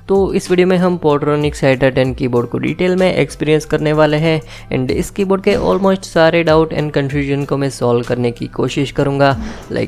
तो इस वीडियो में हम पोर्ट्रॉनिक्स हाइड्रा 10 कीबोर्ड को डिटेल में एक्सपीरियंस करने वाले हैं एंड इस कीबोर्ड के ऑलमोस्ट सारे डाउट एंड कन्फ्यूजन को मैं सॉल्व करने की कोशिश करूंगा।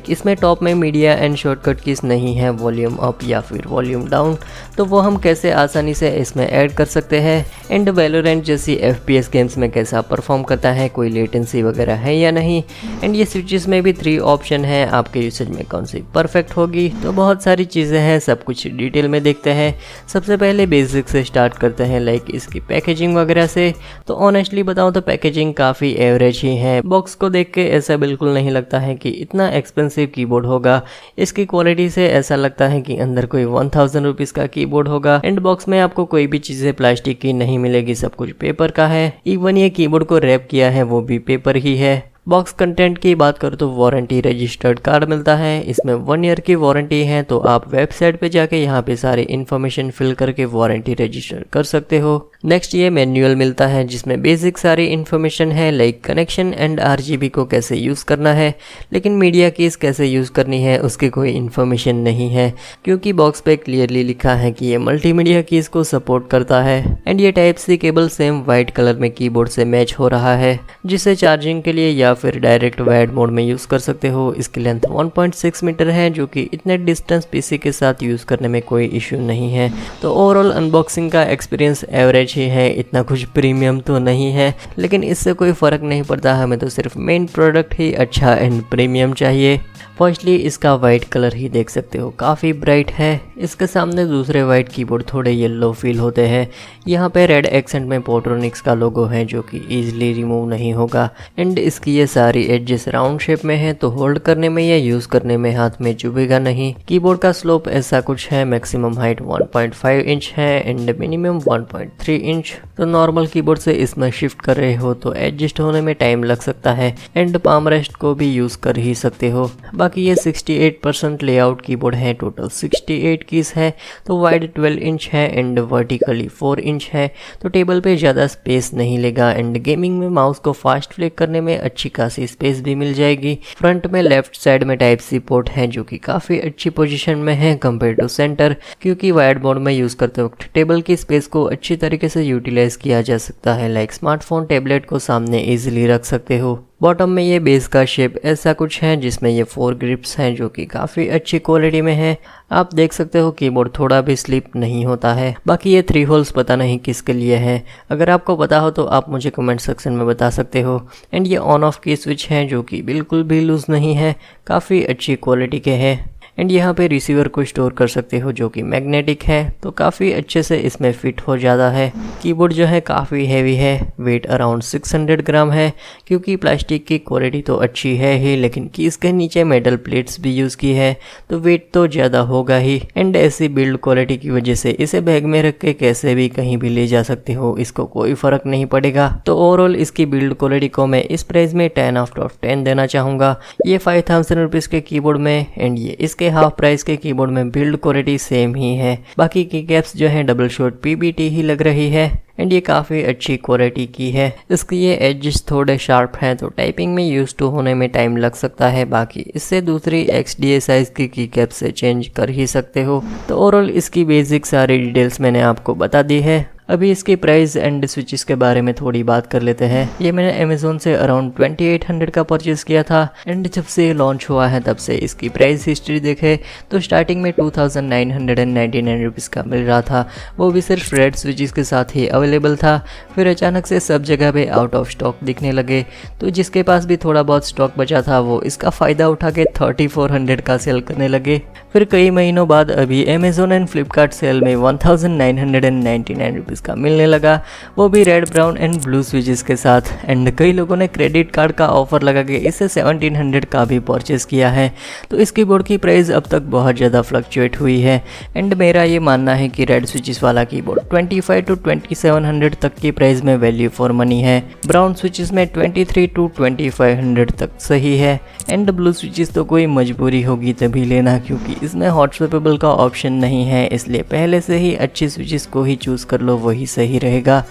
इसमें टॉप में मीडिया एंड शॉर्टकट कीज नहीं है, वॉल्यूम अप या फिर वॉल्यूम डाउन, तो वो हम कैसे आसानी से इसमें ऐड कर सकते हैं एंड वैलोरेंट जैसी FPS गेम्स में कैसा परफॉर्म करता है, कोई लेटेंसी वगैरह है या नहीं, एंड ये स्विचेस में भी 3 ऑप्शन है, आपके यूसेज में कौन सी परफेक्ट होगी। तो बहुत सारी चीज़ें हैं, सब कुछ डिटेल में देखते हैं। सबसे पहले बेसिक से स्टार्ट करते हैं, इसकी पैकेजिंग वगैरह से। तो ऑनेस्टली बताऊं तो पैकेजिंग काफ़ी एवरेज ही है। बॉक्स को देख के ऐसा बिल्कुल नहीं लगता है कि इतना एक्सपेंसिव कीबोर्ड होगा। इसकी क्वालिटी से ऐसा लगता है कि अंदर कोई 1000 रुपीज़ का कीबोर्ड होगा। एंड बॉक्स में आपको कोई भी चीज़ें प्लास्टिक की नहीं मिलेगी, सब कुछ पेपर का है। इवन ये कीबोर्ड को रैप किया है वो भी पेपर ही है। बॉक्स कंटेंट की बात करूँ तो वारंटी रजिस्टर्ड कार्ड मिलता है, इसमें 1 ईयर की वारंटी है। तो आप वेबसाइट पे जाके यहाँ पे सारी इन्फॉर्मेशन फिल करके वारंटी रजिस्टर कर सकते हो। नेक्स्ट ये मैनुअल मिलता है जिसमें बेसिक सारी इन्फॉर्मेशन है, कनेक्शन एंड RGB को कैसे यूज़ करना है, लेकिन मीडिया कीज कैसे यूज़ करनी है उसकी कोई इन्फॉर्मेशन नहीं है, क्योंकि बॉक्स पे क्लियरली लिखा है कि ये मल्टीमीडिया कीज को सपोर्ट करता है। एंड ये type C cable same white colour में कीबोर्ड से मैच हो रहा है, जिसे चार्जिंग के लिए या फिर डायरेक्ट वायर्ड मोड में यूज़ कर सकते हो। इसकी लेंथ 1.6 मीटर है, जो कि इतने डिस्टेंस PC के साथ यूज़ करने में कोई इश्यू नहीं है। तो ओवरऑल अनबॉक्सिंग का एक्सपीरियंस एवरेज ही है, इतना कुछ प्रीमियम तो नहीं है, लेकिन इससे कोई फ़र्क नहीं पड़ता। हमें तो सिर्फ मेन प्रोडक्ट ही अच्छा एंड प्रीमियम चाहिए। फर्स्टली इसका वाइट कलर ही देख सकते हो, काफ़ी ब्राइट है। इसके सामने दूसरे वाइट कीबोर्ड थोड़े येलो फील होते हैं। यहाँ पे रेड एक्सेंट में पोर्ट्रॉनिक्स का लोगो है जो कि ईजिली रिमूव नहीं होगा। एंड इसकी ये सारी एडजेस राउंड शेप में है, तो होल्ड करने में या यूज़ करने में हाथ में चुभेगा नहीं। कीबोर्ड का स्लोप ऐसा कुछ है, मैक्सिमम हाइट 1.5 इंच है एंड मिनिमम 1.3 इंच। तो नॉर्मल कीबोर्ड से इसमें शिफ्ट कर रहे हो तो एडजस्ट होने में टाइम लग सकता है। एंड पाम रेस्ट को भी यूज़ कर ही सकते हो। बाकी ये 68% लेआउट कीबोर्ड है, टोटल 68 कीज है। तो वाइड 12 इंच है एंड वर्टिकली 4 इंच है, तो टेबल पे ज़्यादा स्पेस नहीं लेगा। एंड गेमिंग में माउस को फास्ट फ्लिक करने में अच्छी खासी स्पेस भी मिल जाएगी। फ्रंट में लेफ्ट साइड में टाइप सी पोर्ट है जो कि काफ़ी अच्छी पोजीशन में है कंपेयर टू सेंटर, क्योंकि वायर्ड मोड में यूज़ करते वक्त टेबल की स्पेस को अच्छी तरीके से यूटिलाइज किया जा सकता है। स्मार्टफोन टैबलेट को सामने ईजिली रख सकते हो। बॉटम में ये बेस का शेप ऐसा कुछ है जिसमें ये 4 ग्रिप्स हैं जो कि काफ़ी अच्छी क्वालिटी में है। आप देख सकते हो कीबोर्ड थोड़ा भी स्लिप नहीं होता है। बाकी ये 3 होल्स पता नहीं किसके लिए है, अगर आपको पता हो तो आप मुझे कमेंट सेक्शन में बता सकते हो। एंड ये ऑन ऑफ की स्विच हैं जो कि बिल्कुल भी लूज़ नहीं है, काफ़ी अच्छी क्वालिटी के हैं। एंड यहाँ पे रिसीवर को स्टोर कर सकते हो जो कि मैग्नेटिक है, तो काफ़ी अच्छे से इसमें फिट हो जाता है। कीबोर्ड जो है काफ़ी हैवी है, वेट अराउंड 600 ग्राम है, क्योंकि प्लास्टिक की क्वालिटी तो अच्छी है ही, लेकिन कीज के नीचे मेटल प्लेट्स भी यूज़ की है, तो वेट तो ज़्यादा होगा ही। एंड ऐसी बिल्ड क्वालिटी की वजह से इसे बैग में रख के कैसे भी कहीं भी ले जा सकते हो, इसको कोई फ़र्क नहीं पड़ेगा। तो ओवरऑल इसकी बिल्ड क्वालिटी को मैं इस प्राइस में 10 आउट ऑफ 10 देना चाहूँगा। ये 5000 रुपीज़ के कीबोर्ड में एंड ये इसके हाफ प्राइस के कीबोर्ड में बिल्ड क्वालिटी सेम ही है। बाकी की कैप्स जो है डबल शॉट PBT ही लग रही है एंड ये काफ़ी अच्छी क्वालिटी की है। इसके ये एजेस थोड़े शार्प हैं, तो टाइपिंग में यूज टू होने में टाइम लग सकता है। बाकी इससे दूसरी XDA साइज की कैप से चेंज कर ही सकते हो। तो ओवरऑल इसकी बेसिक सारी डिटेल्स मैंने आपको बता दी है। अभी इसकी प्राइस एंड स्विचेस के बारे में थोड़ी बात कर लेते हैं। ये मैंने अमेज़ोन से अराउंड 2800 का परचेज़ किया था एंड जब से लॉन्च हुआ है तब से इसकी प्राइस हिस्ट्री देखे तो स्टार्टिंग में 2999 रुपीज़ का मिल रहा था, वो भी सिर्फ रेड स्विचेस के साथ ही अवेलेबल था। फिर अचानक से सब जगह पे आउट ऑफ स्टॉक दिखने लगे, तो जिसके पास भी थोड़ा बहुत स्टॉक बचा था वो इसका फ़ायदा उठा के 3400 का सेल करने लगे। फिर कई महीनों बाद अभी अमेज़ोन एंड फ्लिपकार्ट सेल में 1999 रुपीज़ का मिलने लगा, वो भी red brown and blue switches के साथ। एंड कई लोगों ने क्रेडिट कार्ड का ऑफर लगा के इसे 1700 का भी परचेस किया है। तो इस कीबोर्ड की प्राइस अब तक बहुत ज़्यादा फ्लक्चुएट हुई है। एंड मेरा ये मानना है कि रेड स्विचेस वाला कीबोर्ड 25 to 2700 तक की प्राइस में वैल्यू फॉर मनी है। ब्राउन स्विचेस में 23 to 2500 तक सही है। एंड ब्लू स्विचेस तो कोई मजबूरी होगी तभी लेना, क्योंकि इसमें हॉट स्वैपेबल का ऑप्शन नहीं है, इसलिए पहले से ही अच्छी स्विचेस को ही चूज़ कर लो, वही सही रहेगा।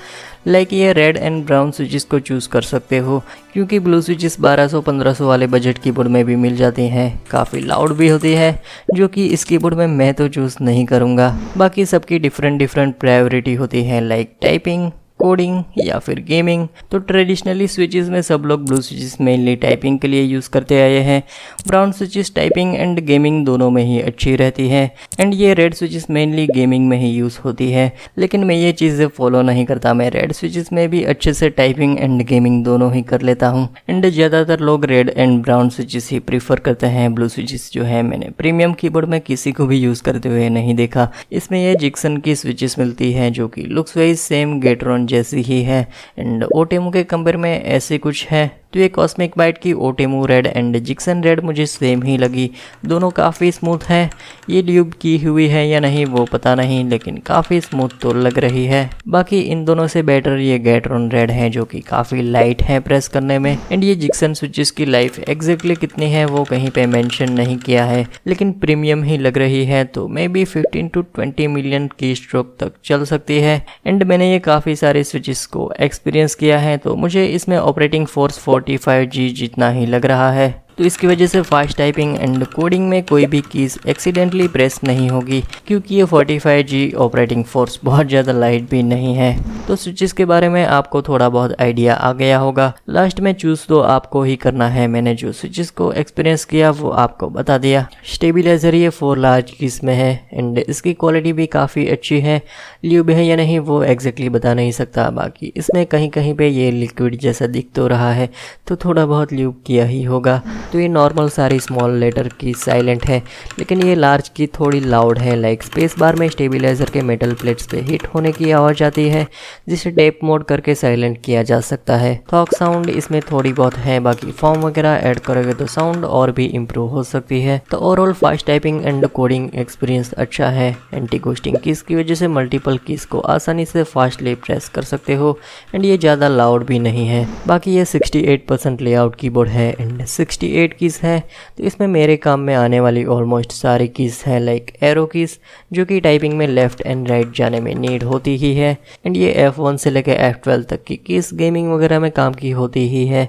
लाइक ये रेड एंड ब्राउन स्विचेस को चूज़ कर सकते हो, क्योंकि ब्लू स्विचेस 1200-1500 वाले बजट कीबोर्ड में भी मिल जाती हैं। काफ़ी लाउड भी होती है, जो कि इस कीबोर्ड में मैं तो चूज़ नहीं करूँगा। बाकी सबकी डिफरेंट प्रायोरिटी होती है, लाइक टाइपिंग, कोडिंग या फिर गेमिंग। तो ट्रेडिशनली स्विचेस में सब लोग ब्लू स्विचेस मेनली टाइपिंग के लिए यूज़ करते आए हैं। Brown switches typing and gaming दोनों में ही अच्छी रहती है, एंड ये रेड स्विचेस मेनली गेमिंग में ही यूज़ होती है। लेकिन मैं ये चीज़ें फॉलो नहीं करता, मैं रेड स्विचेस में भी अच्छे से टाइपिंग एंड गेमिंग दोनों ही कर लेता हूँ। एंड ज़्यादातर लोग red and brown switches he prefer करते हैं। ब्लू स्विचेस जो है मैंने प्रीमियम कीबोर्ड में किसी को भी यूज़ करते हुए नहीं देखा। इसमें ये जिक्सन की स्विचेस मिलती है, जो कि लुक्स वाइज सेम गेटरॉन जैसी ही है, एंड ओटेमो के कंपेयर में ऐसे कुछ है। तो ये कॉस्मिक बाइट की ओटेमो रेड एंड जिक्सन रेड मुझे सेम ही लगी, दोनों काफ़ी स्मूथ है। ये ल्यूब की हुई है या नहीं वो पता नहीं, लेकिन काफ़ी स्मूथ तो लग रही है। बाकी इन दोनों से बेटर ये गेटरॉन रेड है, जो कि काफ़ी लाइट है प्रेस करने में। एंड ये जिक्सन स्विचेस की लाइफ एग्जैक्टली कितनी है वो कहीं पे मेंशन नहीं किया है, लेकिन प्रीमियम ही लग रही है, तो मे बी 15 to 20 मिलियन की स्ट्रोक तक चल सकती है। एंड मैंने ये काफ़ी सारे स्विचेस को एक्सपीरियंस किया है, तो मुझे इसमें ऑपरेटिंग फोर्स 45G जितना ही लग रहा है। तो इसकी वजह से फास्ट टाइपिंग एंड कोडिंग में कोई भी कीज़ एक्सीडेंटली प्रेस नहीं होगी, क्योंकि ये 45G ऑपरेटिंग फोर्स बहुत ज़्यादा लाइट भी नहीं है। तो स्विचेस के बारे में आपको थोड़ा बहुत आइडिया आ गया होगा। लास्ट में चूज़ तो आपको ही करना है, मैंने जो स्विचेस को एक्सपीरियंस किया वो आपको बता दिया। स्टेबिलाइजर ये 4 लार्ज कीज में है, एंड इसकी क्वालिटी भी काफ़ी अच्छी है। ल्यूब है या नहीं वो एग्जैक्टली बता नहीं सकता, बाकी इसमें कहीं कहीं पे ये लिक्विड जैसा दिख तो रहा है, तो थोड़ा बहुत ल्यूब किया ही होगा। तो ये नॉर्मल सारी स्मॉल लेटर की साइलेंट है, लेकिन ये लार्ज की थोड़ी लाउड है। लाइक स्पेस बार में स्टेबिलाइजर के मेटल प्लेट्स पे हिट होने की आवाज़ आती है, जिसे टेप मोड करके साइलेंट किया जा सकता है। थॉक साउंड इसमें थोड़ी बहुत है, बाकी फॉर्म वगैरह ऐड करोगे तो साउंड और भी इम्प्रूव हो सकती है। तो overall fast typing and coding experience अच्छा है। एंटी घोस्टिंग कीज की वजह से मल्टीपल कीज को आसानी से फास्टली प्रेस कर सकते हो, एंड ये ज़्यादा लाउड भी नहीं है। बाकी ये 68% लेआउट कीबोर्ड है एंड 68 कीज़ है, तो इसमें मेरे काम में आने वाली ऑलमोस्ट सारी कीज़ हैं, लाइक एरो कीज़, जो कि टाइपिंग में लेफ़्ट एंड राइट जाने में नीड होती ही है। एंड ये F1 से लेकर F12 तक की कीज़ गेमिंग वगैरह में काम की होती ही है।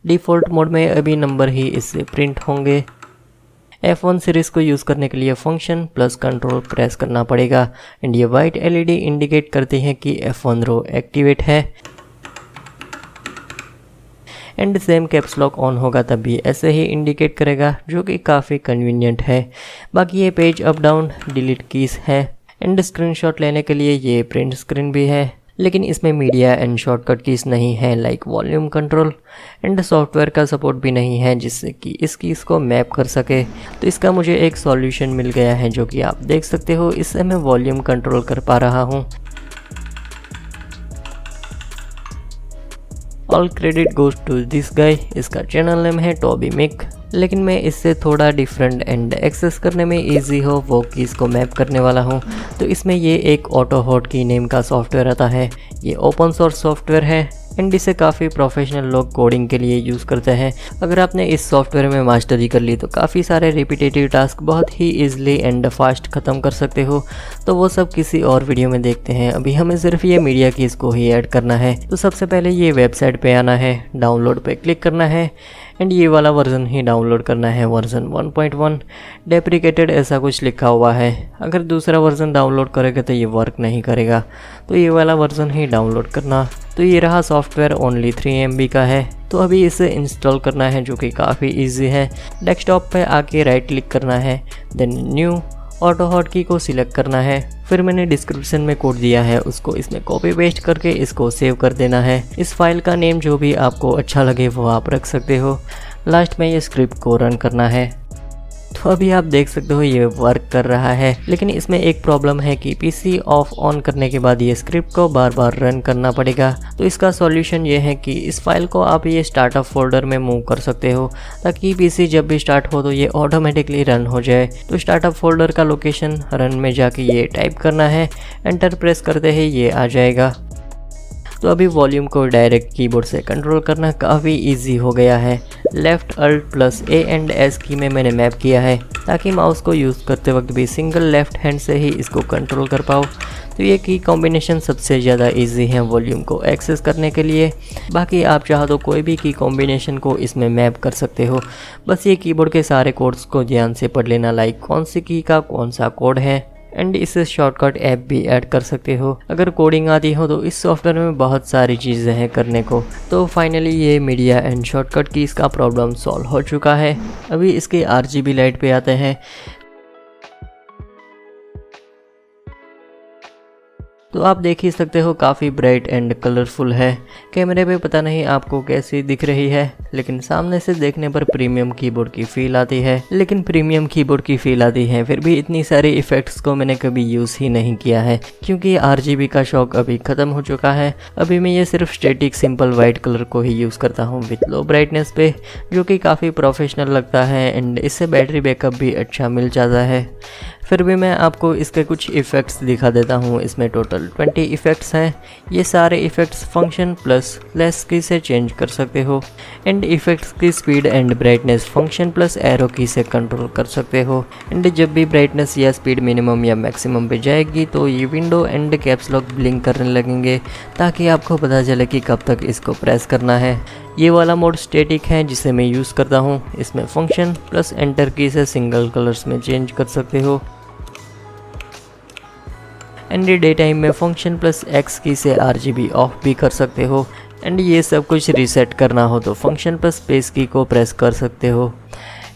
डिफ़ॉल्ट मोड में अभी नंबर ही इससे प्रिंट होंगे। F1 सीरीज़ को यूज़ करने के लिए फंक्शन प्लस कंट्रोल प्रेस करना पड़ेगा, एंड ये वाइट LED इंडिकेट करती है कि F1 रो एक्टिवेट है। And same caps lock on होगा तब भी ऐसे ही इंडिकेट करेगा, जो कि काफ़ी कन्वीनियंट है। बाकी ये page up down delete keys है, एंड स्क्रीनशॉट लेने के लिए ये प्रिंट स्क्रीन भी है, लेकिन इसमें मीडिया एंड शॉर्टकट कीज़ नहीं है, like volume control, and software का सपोर्ट भी नहीं है जिससे कि इस कीज़ को मैप कर सके। तो इसका मुझे एक सॉल्यूशन मिल गया है, जो कि आप देख सकते हो। इससे मैं वॉल्यूम कंट्रोल कर पा रहा हूँ। All credit goes to this guy. इसका चैनल नेम है टॉबी मिक, लेकिन मैं इससे थोड़ा डिफरेंट एंड एक्सेस करने में इजी हो वो कीज़ को मैप करने वाला हूँ। तो इसमें ये एक ऑटो हॉट की नेम का सॉफ्टवेयर आता है। ये ओपन सोर्स सॉफ्टवेयर है, एंड इसे काफ़ी प्रोफेशनल लोग कोडिंग के लिए यूज़ करते हैं। अगर आपने इस सॉफ्टवेयर में मास्टरी कर ली तो काफ़ी सारे रिपीटेटिव टास्क बहुत ही ईजिली एंड फास्ट ख़त्म कर सकते हो। तो वो सब किसी और वीडियो में देखते हैं। अभी हमें सिर्फ ये मीडिया कीज़ को ही ऐड करना है। तो सबसे पहले ये वेबसाइट पे आना है, डाउनलोड पे क्लिक करना है, एंड ये वाला वर्जन ही डाउनलोड करना है, वर्जन 1.1 डेप्रिकेटेड ऐसा कुछ लिखा हुआ है। अगर दूसरा वर्जन डाउनलोड करेगा तो ये वर्क नहीं करेगा, तो ये वाला वर्जन ही डाउनलोड करना। तो ये रहा सॉफ्टवेयर, ओनली 3 MB का है। तो अभी इसे इंस्टॉल करना है, जो कि काफ़ी इजी है। डेस्कटॉप पे आके राइट क्लिक करना है, देन न्यू ऑटो हॉट की को सिलेक्ट करना है। फिर मैंने डिस्क्रिप्शन में कोड दिया है, उसको इसमें कॉपी पेस्ट करके इसको सेव कर देना है। इस फाइल का नेम जो भी आपको अच्छा लगे वो आप रख सकते हो। लास्ट में ये स्क्रिप्ट को रन करना है। तो अभी आप देख सकते हो ये वर्क कर रहा है, लेकिन इसमें एक प्रॉब्लम है कि पीसी ऑफ ऑन करने के बाद ये स्क्रिप्ट को बार बार रन करना पड़ेगा। तो इसका सॉल्यूशन ये है कि इस फाइल को आप ये स्टार्टअप फोल्डर में मूव कर सकते हो, ताकि पीसी जब भी स्टार्ट हो तो ये ऑटोमेटिकली रन हो जाए। तो स्टार्टअप फोल्डर का लोकेशन रन में जाके ये टाइप करना है, एंटर प्रेस करते ही ये आ जाएगा। तो अभी वॉल्यूम को डायरेक्ट कीबोर्ड से कंट्रोल करना काफ़ी इजी हो गया है। Left alt plus A and S key में मैंने मैप किया है ताकि माउस को यूज़ करते वक्त भी सिंगल लेफ्ट हैंड से ही इसको कंट्रोल कर पाओ। तो ये की कॉम्बिनेशन सबसे ज़्यादा इजी है वॉल्यूम को एक्सेस करने के लिए। बाकी आप चाहो तो कोई भी की कॉम्बिनेशन को इसमें मैप कर सकते हो। बस ये कीबोर्ड के सारे कोड्स को ध्यान से पढ़ लेना, लाइक कौन सी की का कौन सा कोड है। एंड इससे शॉर्टकट ऐप भी ऐड कर सकते हो। अगर कोडिंग आती हो तो इस सॉफ्टवेयर में बहुत सारी चीज़ें हैं करने को। तो फाइनली ये मीडिया एंड शॉर्टकट कीज़ का प्रॉब्लम सॉल्व हो चुका है। अभी इसके RGB लाइट पे आते हैं। तो आप देख ही सकते हो काफ़ी ब्राइट एंड कलरफुल है। कैमरे पे पता नहीं आपको कैसी दिख रही है, लेकिन सामने से देखने पर प्रीमियम कीबोर्ड की फील आती है। फिर भी इतनी सारी इफ़ेक्ट्स को मैंने कभी यूज़ ही नहीं किया है क्योंकि RGB का शौक अभी ख़त्म हो चुका है। अभी मैं ये सिर्फ स्टैटिक सिंपल वाइट कलर को ही यूज़ करता हूँ विथ लो ब्राइटनेस पे, जो कि काफ़ी प्रोफेशनल लगता है एंड इससे बैटरी बैकअप भी अच्छा मिल जाता है। फिर भी मैं आपको इसके कुछ इफ़ेक्ट्स दिखा देता हूँ। इसमें टोटल 20 इफ़ेक्ट्स हैं। ये सारे इफ़ेक्ट्स फंक्शन प्लस लेस की से चेंज कर सकते हो एंड इफ़ेक्ट्स की speed and brightness function plus arrow की से कंट्रोल कर सकते हो। एंड जब भी ब्राइटनेस या स्पीड मिनिमम या मैक्सिमम पे जाएगी तो ये window and caps lock blink करने लगेंगे ताकि आपको पता चले कि कब तक इसको प्रेस करना है। ये वाला मोड स्टैटिक है जिसे मैं यूज़ करता हूँ। इसमें फंक्शन प्लस एंटर की से सिंगल कलर्स में चेंज कर सकते हो एंड डे टाइम में फंक्शन प्लस एक्स की से RGB ऑफ भी कर सकते हो। एंड ये सब कुछ रीसेट करना हो तो फंक्शन प्लस स्पेस की को प्रेस कर सकते हो।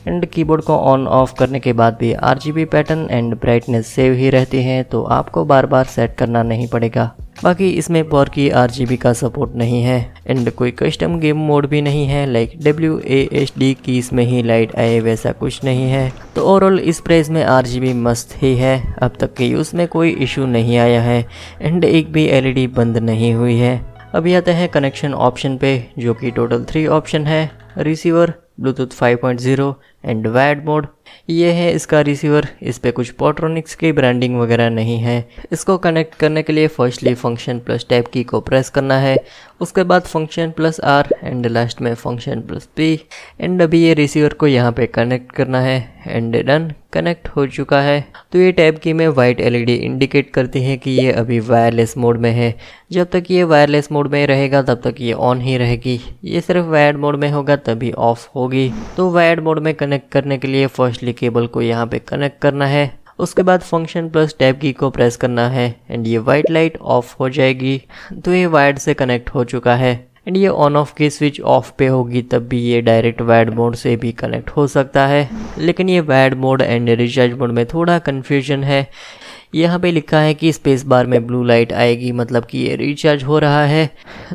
एंड कीबोर्ड को ऑन ऑफ करने के बाद भी RGB pattern and brightness save ही रहती है, तो आपको बार बार सेट करना नहीं पड़ेगा। बाकी इसमें पावर की RGB का सपोर्ट नहीं है एंड कोई कस्टम गेम मोड भी नहीं है, लाइक WASD की इसमें ही लाइट आए वैसा कुछ नहीं है। तो ओवरऑल इस प्राइस में RGB मस्त ही है। अब तक के यूज़ में कोई इशू नहीं आया है एंड एक भी LED बंद नहीं हुई है। अभी आते हैं कनेक्शन ऑप्शन पे, जो कि टोटल 3 ऑप्शन है। Receiver, Bluetooth 5.0 and wired mode. ये है इसका रिसीवर। इस पे कुछ पोर्ट्रॉनिक्स की ब्रांडिंग वगैरह नहीं है। इसको कनेक्ट करने के लिए फर्स्टली फंक्शन प्लस टैब की को प्रेस करना है, उसके बाद function plus R and last में फंक्शन प्लस P। एंड अभी ये रिसीवर को यहाँ पे कनेक्ट करना है एंड डन, कनेक्ट हो चुका है। तो ये टैब की में वाइट LED इंडिकेट करती है कि ये अभी वायरलेस मोड में है। जब तक ये वायरलेस मोड में रहेगा तब तक ये ऑन ही रहेगी। ये सिर्फ वायर्ड मोड में होगा तभी ऑफ होगी। तो वायर्ड मोड में कनेक्ट करने के लिए फर्स्टली केबल को यहाँ पे कनेक्ट करना है, उसके बाद फंक्शन प्लस टैब की को प्रेस करना है एंड ये वाइट लाइट ऑफ हो जाएगी। तो ये वायर्ड से कनेक्ट हो चुका है एंड ये ऑन ऑफ की स्विच ऑफ पे होगी तब भी ये डायरेक्ट वायर्ड मोड से भी कनेक्ट हो सकता है। लेकिन ये wired mode and recharge mode में थोड़ा कन्फ्यूजन है। यहाँ पे लिखा है कि स्पेस बार में ब्लू लाइट आएगी, मतलब कि ये रिचार्ज हो रहा है।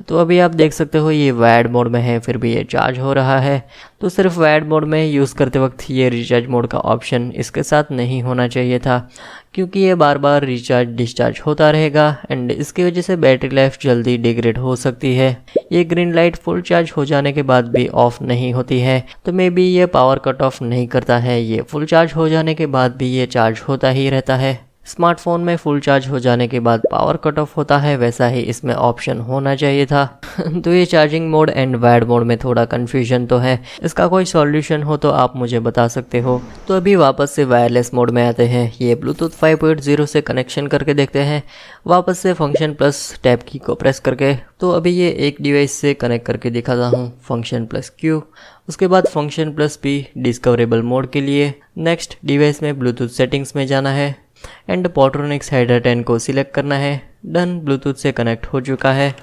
तो अभी आप देख सकते हो ये वायर्ड मोड में है फिर भी ये चार्ज हो रहा है। तो सिर्फ वायर्ड मोड में यूज़ करते वक्त ये रिचार्ज मोड का ऑप्शन इसके साथ नहीं होना चाहिए था, क्योंकि ये बार बार रिचार्ज डिस्चार्ज होता रहेगा एंड इसकी वजह से बैटरी लाइफ जल्दी डिग्रेड हो सकती है। ये ग्रीन लाइट फुल चार्ज हो जाने के बाद भी ऑफ नहीं होती है, तो मे बी ये पावर कट ऑफ नहीं करता है। ये फुल चार्ज हो जाने के बाद भी ये चार्ज होता ही रहता है। स्मार्टफोन में फुल चार्ज हो जाने के बाद पावर कट ऑफ होता है, वैसा ही इसमें ऑप्शन होना चाहिए था। तो ये charging mode and wired mode में थोड़ा कन्फ्यूजन तो है। इसका कोई सॉल्यूशन हो तो आप मुझे बता सकते हो। तो अभी वापस से वायरलेस मोड में आते हैं। ये ब्लूटूथ 5.0 से कनेक्शन करके देखते हैं। वापस से फंक्शन प्लस टैब की को प्रेस करके। तो अभी ये एक डिवाइस से कनेक्ट करके दिखाता हूँ, फंक्शन प्लस Q, उसके बाद function plus P discoverable mode के लिए। नेक्स्ट डिवाइस में ब्लूटूथ सेटिंग्स में जाना है एंड पोर्ट्रॉनिक्स हाइडर 10 को सिलेक्ट करना है। डन, ब्लूटूथ से कनेक्ट हो चुका है।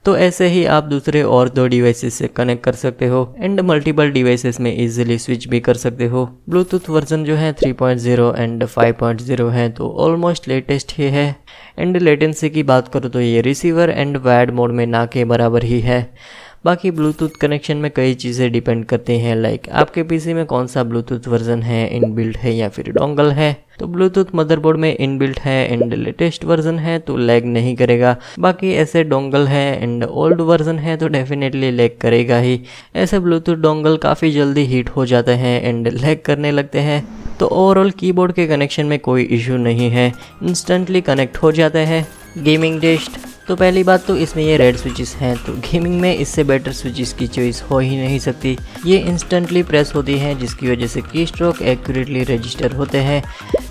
तो ऐसे ही आप दूसरे और 2 डिवाइसेस से कनेक्ट कर सकते हो एंड मल्टीपल डिवाइसेस में इजीली स्विच भी कर सकते हो। ब्लूटूथ वर्जन जो है 3.0 एंड 5.0 है, तो ऑलमोस्ट लेटेस्ट ही है। एंड लेटेंसी की बात करो तो ये रिसीवर एंड वायर्ड मोड में ना के बराबर ही है। बाकी ब्लूटूथ कनेक्शन में कई चीज़ें डिपेंड करती हैं, लाइक आपके पीसी में कौन सा ब्लूटूथ वर्जन है, इनबिल्ट है या फिर डोंगल है। तो ब्लूटूथ मदरबोर्ड में इनबिल्ट है एंड लेटेस्ट वर्जन है तो लैग नहीं करेगा। बाकी ऐसे डोंगल है एंड ओल्ड वर्जन है तो डेफिनेटली लैग करेगा ही। ऐसे ब्लूटूथ डोंगल काफ़ी जल्दी हीट हो जाते हैं एंड लैग करने लगते हैं। तो ओवरऑल कीबोर्ड के कनेक्शन में कोई इशू नहीं है, इंस्टेंटली कनेक्ट हो जाते हैं। Gaming test. तो पहली बात तो इसमें ये रेड स्विचेस हैं, तो गेमिंग में इससे बेटर स्विचेस की चॉइस हो ही नहीं सकती। ये इंस्टेंटली प्रेस होती हैं जिसकी वजह से की स्ट्रोक एक्यूरेटली रजिस्टर होते हैं।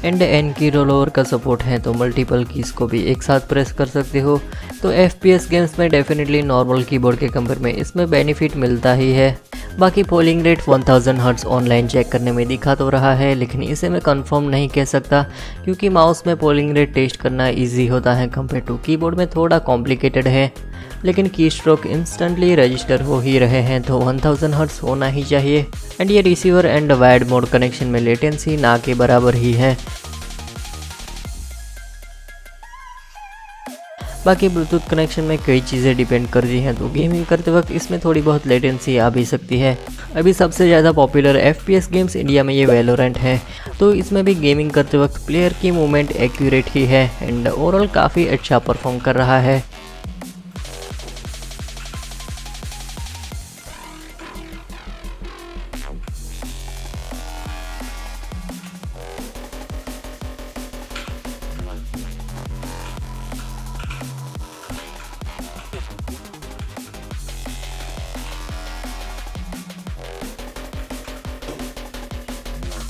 एंड एन की रोल ओवर का सपोर्ट है, तो मल्टीपल कीज़ को भी एक साथ प्रेस कर सकते हो। तो FPS गेम्स में डेफिनेटली नॉर्मल कीबोर्ड के कंपेयर में इसमें बेनिफिट मिलता ही है। बाकी polling rate 1000 hertz online check करने में दिखा तो रहा है, लेकिन इसे मैं कंफर्म नहीं कह सकता क्योंकि माउस में पोलिंग रेट टेस्ट करना इजी होता है कंपेयर टू कीबोर्ड में थोड़ा कॉम्प्लिकेटेड है। लेकिन की स्ट्रोक इंस्टेंटली रजिस्टर हो ही रहे हैं, तो 1000 हर्ट्ज होना ही चाहिए। एंड ये receiver and wired mode connection में लेटेंसी ना के बराबर ही है। बाकी ब्लूटूथ कनेक्शन में कई चीज़ें डिपेंड करती हैं, तो गेमिंग करते वक्त इसमें थोड़ी बहुत लेटेंसी आ भी सकती है। अभी सबसे ज़्यादा पॉपुलर FPS गेम्स इंडिया में ये वैलोरेंट है, तो इसमें भी गेमिंग करते वक्त प्लेयर की मूवमेंट एक्यूरेट ही है एंड ओवरऑल काफ़ी अच्छा परफॉर्म कर रहा है।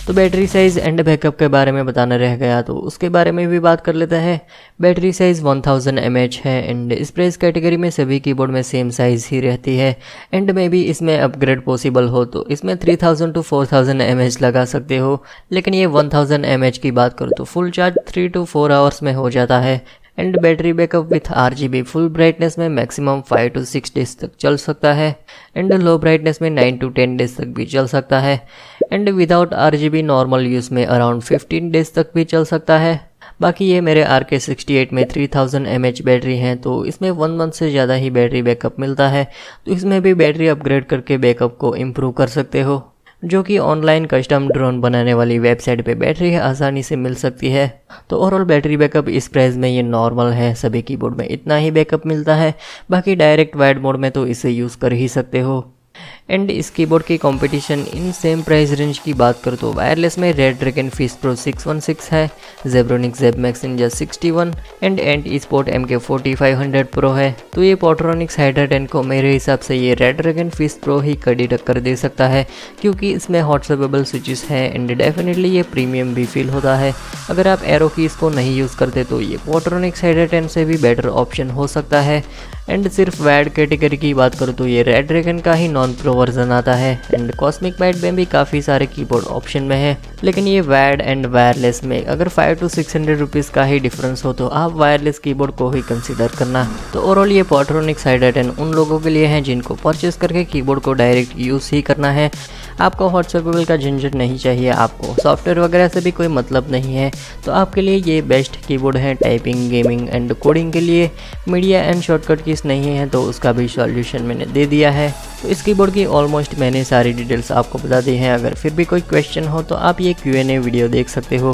तो बैटरी साइज़ एंड बैकअप के बारे में बताना रह गया, तो उसके बारे में भी बात कर लेते हैं। बैटरी साइज़ 1000 mAh है एंड इस प्राइस कैटेगरी में सभी कीबोर्ड में सेम साइज़ ही रहती है। एंड में भी इसमें अपग्रेड पॉसिबल हो तो इसमें 3000 to 4000 mAh लगा सकते हो, लेकिन ये 1000 mAh की बात करो तो फुल चार्ज 3 to 4 आवर्स में हो जाता है। And battery backup with RGB full brightness में मैक्सिमम 5 to 6 डेज तक चल सकता है एंड लो ब्राइटनेस में 9 to 10 डेज तक भी चल सकता है। And without RGB normal use में अराउंड 15 डेज तक भी चल सकता है। बाकी ये मेरे RK68 में 3000 mAh बैटरी हैं, तो इसमें 1 मंथ से ज़्यादा ही बैटरी बैकअप मिलता है, तो इसमें भी बैटरी अपग्रेड करके बैकअप को इम्प्रूव कर सकते हो, जो कि ऑनलाइन कस्टम ड्रोन बनाने वाली वेबसाइट पे बैटरी आसानी से मिल सकती है। तो ओवरऑल बैटरी बैकअप इस प्राइस में ये नॉर्मल है, सभी कीबोर्ड में इतना ही बैकअप मिलता है। बाकी डायरेक्ट वायर्ड मोड में तो इसे यूज़ कर ही सकते हो। एंड इस कीबोर्ड की competition in same price range की बात करो तो वायरलेस में रेडड्रैगन फीस्ट प्रो 616 है, Zebronics Zeb Max Ninja 61 and esport MK4500 pro है। तो ये पोर्ट्रॉनिक्स हाइड्रा 10 को मेरे हिसाब से ये रेडड्रैगन फीस्ट प्रो ही कड़ी टक्कर दे सकता है, क्योंकि इसमें हॉट स्वेपेबल स्विचेस हैं एंड डेफिनेटली ये प्रीमियम भी फील होता है। अगर आप एरो कीज़ को नहीं यूज़ करते तो ये पोर्ट्रॉनिक्स हाइड्रा 10 से भी बेटर ऑप्शन हो सकता है। एंड सिर्फ वायर्ड कैटेगरी की बात करूँ तो ये रेडड्रैगन का ही नॉन प्रो वर्जन आता है एंड कॉस्मिक मैट में भी काफ़ी सारे कीबोर्ड ऑप्शन में है, लेकिन ये वायर्ड एंड वायरलेस में अगर 500 to 600 रुपीज़ का ही डिफरेंस हो तो आप वायरलेस कीबोर्ड को ही कंसिडर करना। तो ओवरऑल ये पोर्ट्रॉनिक्स हाइड्रा 10 उन लोगों के लिए है जिनको परचेस करके कीबोर्ड को डायरेक्ट यूज़ ही करना है। आपको हॉट स्वेपेबल का झंझट नहीं चाहिए, आपको सॉफ्टवेयर वगैरह से भी कोई मतलब नहीं है, तो आपके लिए ये बेस्ट कीबोर्ड है। टाइपिंग, गेमिंग एंड कोडिंग के लिए मीडिया एंड शॉर्टकट कीज नहीं है तो उसका भी सॉल्यूशन मैंने दे दिया है। तो इस कीबोर्ड की ऑलमोस्ट मैंने सारी डिटेल्स आपको बता दी हैं। अगर फिर भी कोई क्वेश्चन हो तो आप ये Q&A वीडियो देख सकते हो।